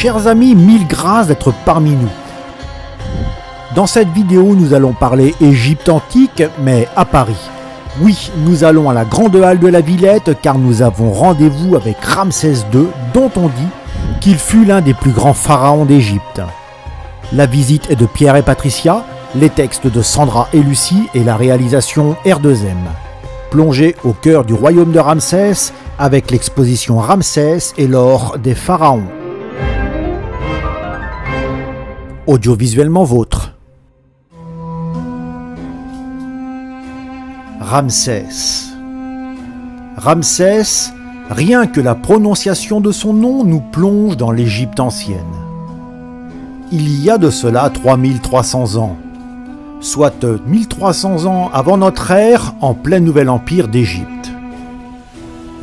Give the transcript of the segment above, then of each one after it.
Chers amis, mille grâces d'être parmi nous. Dans cette vidéo, nous allons parler Égypte antique, mais à Paris. Oui, nous allons à la grande halle de la Villette car nous avons rendez-vous avec Ramsès II, dont on dit qu'il fut l'un des plus grands pharaons d'Égypte. La visite est de Pierre et Patricia, les textes de Sandra et Lucie et la réalisation R2M. Plongez au cœur du royaume de Ramsès avec l'exposition Ramsès et l'or des pharaons. Audiovisuellement vôtre. Ramsès. Ramsès, rien que la prononciation de son nom nous plonge dans l'Égypte ancienne. Il y a de cela 3300 ans, soit 1300 ans avant notre ère, en plein nouvel empire d'Égypte.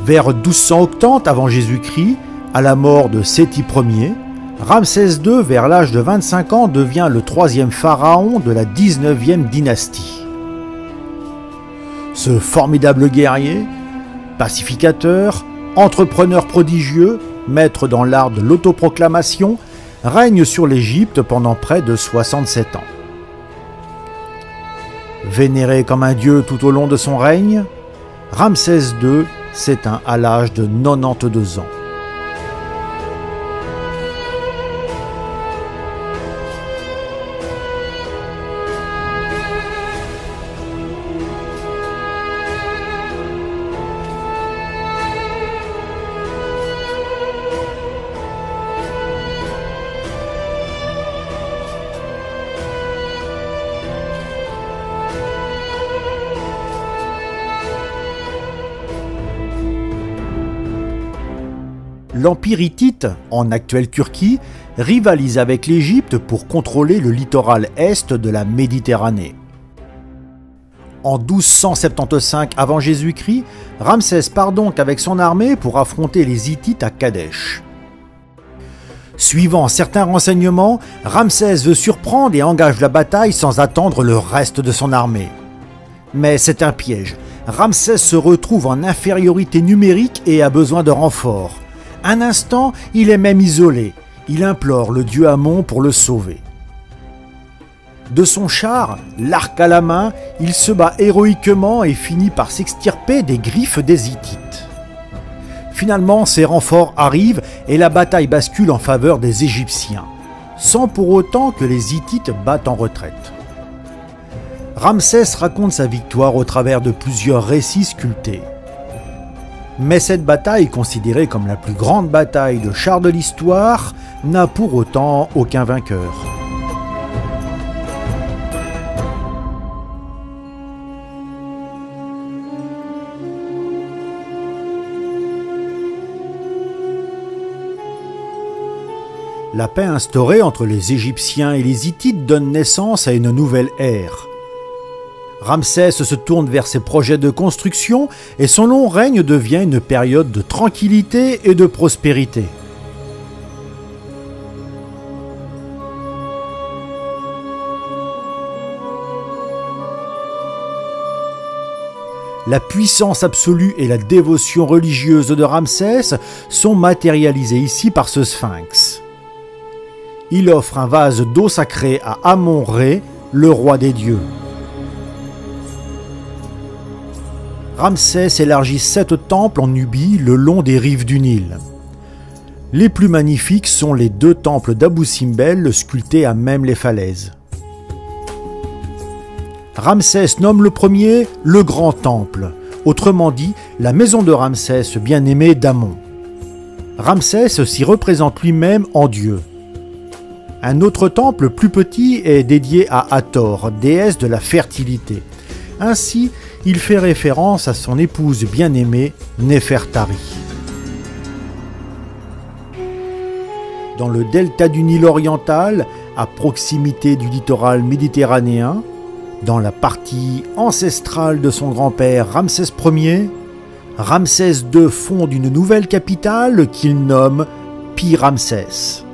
Vers 1280 avant Jésus-Christ, à la mort de Séti Ier, Ramsès II, vers l'âge de 25 ans, devient le troisième pharaon de la 19e dynastie. Ce formidable guerrier, pacificateur, entrepreneur prodigieux, maître dans l'art de l'autoproclamation, règne sur l'Égypte pendant près de 67 ans. Vénéré comme un dieu tout au long de son règne, Ramsès II s'éteint à l'âge de 92 ans. L'Empire hittite, en actuelle Turquie, rivalise avec l'Égypte pour contrôler le littoral est de la Méditerranée. En 1275 avant Jésus-Christ, Ramsès part donc avec son armée pour affronter les Hittites à Kadesh. Suivant certains renseignements, Ramsès veut surprendre et engage la bataille sans attendre le reste de son armée. Mais c'est un piège. Ramsès se retrouve en infériorité numérique et a besoin de renforts. Un instant, il est même isolé. Il implore le dieu Amon pour le sauver. De son char, l'arc à la main, il se bat héroïquement et finit par s'extirper des griffes des Hittites. Finalement, ces renforts arrivent et la bataille bascule en faveur des Égyptiens, sans pour autant que les Hittites battent en retraite. Ramsès raconte sa victoire au travers de plusieurs récits sculptés. Mais cette bataille, considérée comme la plus grande bataille de chars de l'histoire, n'a pour autant aucun vainqueur. La paix instaurée entre les Égyptiens et les Hittites donne naissance à une nouvelle ère. Ramsès se tourne vers ses projets de construction et son long règne devient une période de tranquillité et de prospérité. La puissance absolue et la dévotion religieuse de Ramsès sont matérialisées ici par ce sphinx. Il offre un vase d'eau sacrée à Amon-Ré, le roi des dieux. Ramsès élargit 7 temples en Nubie le long des rives du Nil. Les plus magnifiques sont les 2 temples d'Abou Simbel sculptés à même les falaises. Ramsès nomme le premier le Grand Temple, autrement dit la maison de Ramsès bien-aimé d'Amon. Ramsès s'y représente lui-même en Dieu. Un autre temple plus petit est dédié à Hathor, déesse de la fertilité. Ainsi, il fait référence à son épouse bien-aimée, Néfertari. Dans le delta du Nil oriental, à proximité du littoral méditerranéen, dans la partie ancestrale de son grand-père Ramsès Ier, Ramsès II fonde une nouvelle capitale qu'il nomme Pi-Ramsès.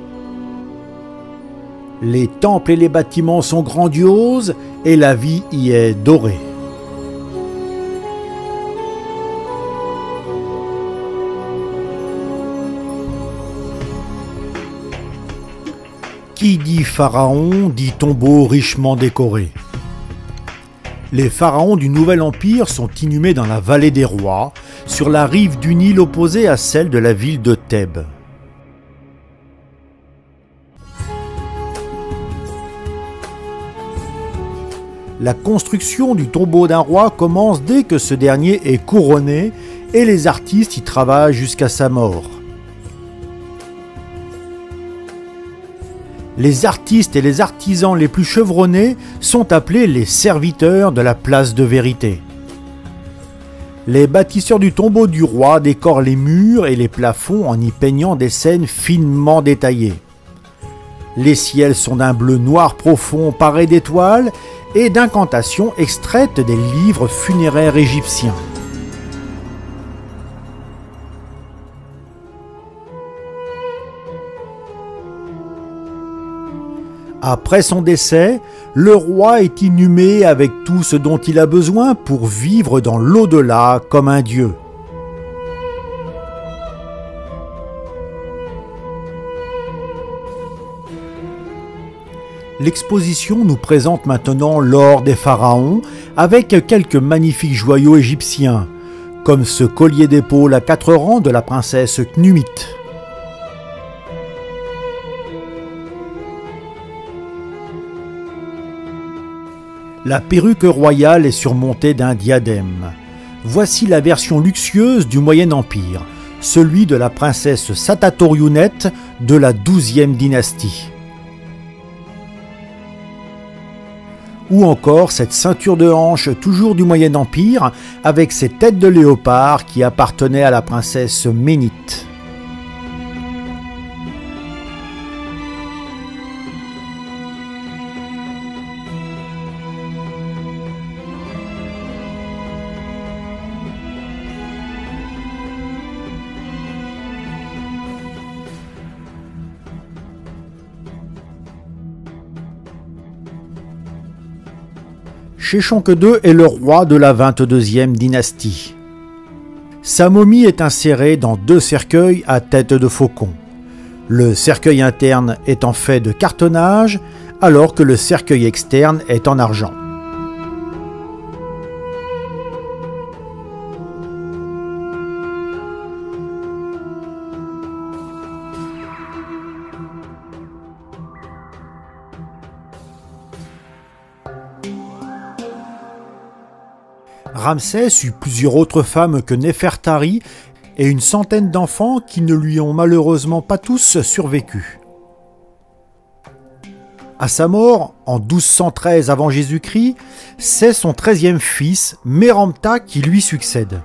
Les temples et les bâtiments sont grandioses et la vie y est dorée. Qui dit pharaon dit tombeau richement décoré. Les pharaons du Nouvel Empire sont inhumés dans la vallée des rois, sur la rive du Nil opposée à celle de la ville de Thèbes. La construction du tombeau d'un roi commence dès que ce dernier est couronné et les artistes y travaillent jusqu'à sa mort. Les artistes et les artisans les plus chevronnés sont appelés les serviteurs de la place de vérité. Les bâtisseurs du tombeau du roi décorent les murs et les plafonds en y peignant des scènes finement détaillées. Les ciels sont d'un bleu noir profond paré d'étoiles et d'incantations extraites des livres funéraires égyptiens. Après son décès, le roi est inhumé avec tout ce dont il a besoin pour vivre dans l'au-delà comme un dieu. L'exposition nous présente maintenant l'or des pharaons avec quelques magnifiques joyaux égyptiens, comme ce collier d'épaule à 4 rangs de la princesse Knumit. La perruque royale est surmontée d'un diadème. Voici la version luxueuse du Moyen Empire, celui de la princesse Satatorionet de la 12e dynastie. Ou encore cette ceinture de hanche toujours du Moyen Empire avec ses têtes de léopard qui appartenaient à la princesse Ménite. Sheshonq II est le roi de la 22e dynastie. Sa momie est insérée dans 2 cercueils à tête de faucon. Le cercueil interne est en fait de cartonnage, alors que le cercueil externe est en argent. Ramsès eut plusieurs autres femmes que Néfertari et une centaine d'enfants qui ne lui ont malheureusement pas tous survécu. À sa mort, en 1213 avant Jésus-Christ, c'est son 13e fils, Méremptah, qui lui succède.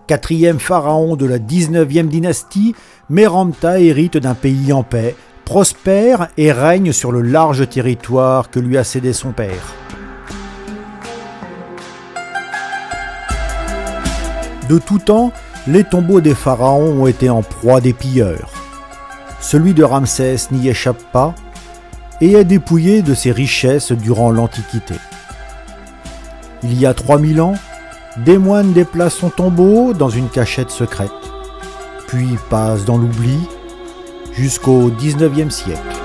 4e pharaon de la 19e dynastie, Méremptah hérite d'un pays en paix, prospère et règne sur le large territoire que lui a cédé son père. De tout temps, les tombeaux des pharaons ont été en proie des pilleurs. Celui de Ramsès n'y échappe pas et est dépouillé de ses richesses durant l'Antiquité. Il y a 3000 ans, des moines déplacent son tombeau dans une cachette secrète, puis passent dans l'oubli jusqu'au 19e siècle.